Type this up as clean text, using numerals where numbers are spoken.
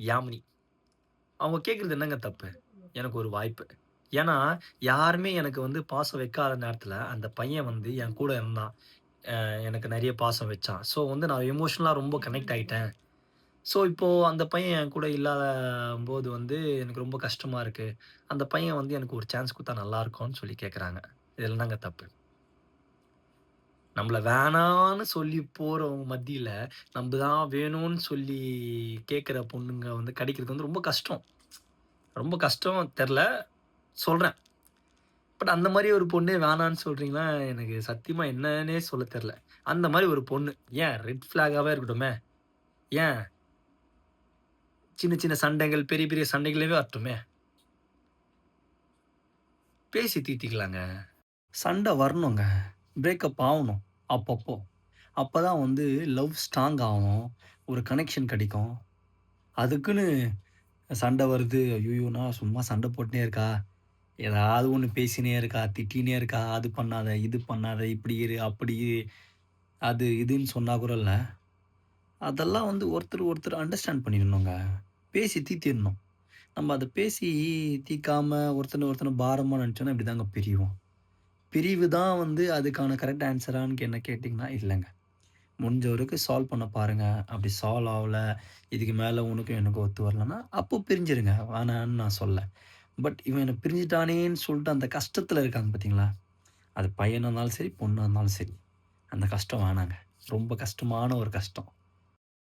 யாமினி. அவங்க கேட்கறது என்னங்க தப்பு? எனக்கு ஒரு வாய்ப்பு. ஏன்னா, யாருமே எனக்கு வந்து பாசம் வைக்காத நேரத்தில, அந்த பையன் வந்து என் கூட இருந்தான். எனக்கு நெறைய பாசம் வச்சான். ஸோ வந்து நான் எமோஷனலா ரொம்ப கனெக்ட் ஆயிட்டேன். ஸோ இப்போ அந்த பையன் என் கூட இல்லாதம்போது வந்து எனக்கு ரொம்ப கஷ்டமா இருக்கு. அந்த பையன் வந்து எனக்கு ஒரு சான்ஸ் குடுத்தா நல்லாருக்கும்னு சொல்லி கேட்கறாங்க. இதுல என்னங்க தப்பு? நம்மள வேணான்னு சொல்லி போறவங்க மத்தியில, நம்ப தான் வேணும்னு சொல்லி கேட்கிற பொண்ணுங்க வந்து கிடைக்கிறது வந்து ரொம்ப கஷ்டம். ரொம்ப கஷ்டம் தெர்ல, சொல்றேன். பட் அந்த மாரி ஒரு பொண்ணே வேணான்னு சொல்றீங்கன்னா, எனக்கு சத்தியமா என்னன்னே சொல்ல தெர்ல. அந்த மாரி ஒரு பொண்ணு, ஏன் ரெட் ஃபிளாகாவே இருக்கட்டுமே! ஏன் சின்ன சின்ன சண்டைகள், பெரிய பெரிய சண்டைகளாவே வரட்டுமே! பேசி தீர்த்திக்கலாங்க. சண்டை வரணுங்க. பிரேக்கப் ஆவணும். அப்பப்போ. அப்பதான் வந்து லவ் ஸ்ட்ராங் ஆவும். ஒரு கனெக்ஷன் கிடைக்கும். அதுக்குன்னு சண்டை வருது. ஐய்யயோ! நான் சும்மா சண்டை போட்டுன்னே இருக்கா. ஏதாவது ஒண்ணு பேசினே இருக்கா, திட்டினே இருக்கா. அது பண்ணாத, இது பண்ணாத, இப்படி இரு, அப்படி இரு. அது இதுன்னு சொன்னா கூட இல்ல. அதெல்லாம் வந்து ஒருத்தர் ஒருத்தர் அண்டர்ஸ்டாண்ட் பண்ணிக்கணுங்க. பேசி தீர்த்திடணும். நம்ம அத பேசி தீர்க்காம ஒருத்தன ஒருத்தன பாரமா நெனச்சோம்னா இப்படிதாங்க பிரிவோம். பிரிவு தான் வந்து அதுக்கான கரெக்ட் ஆன்ஸரான்னு என்ன கேட்டீங்கன்னா, இல்லங்க. முடிஞ்ச வரைக்கும் சால்வ் பண்ண பாருங்க. அப்படி சால்வ் ஆவல, இதுக்கு மேல உனக்கும் எனக்கும் ஒத்து வரலன்னா, அப்போ பிரிஞ்சிருங்க. வேணான்னு நான் சொல்லல. பட் இவன் என்ன பிரிஞ்சுட்டானேன்னு சொல்லிட்டு அந்த கஷ்டத்துல இருக்காங்க பார்த்தீங்களா? அது பையனா இருந்தாலும் சரி, பொண்ணா இருந்தாலும் சரி. அந்த கஷ்டம் வேணாங்க. ரொம்ப கஷ்டமான ஒரு கஷ்டம்.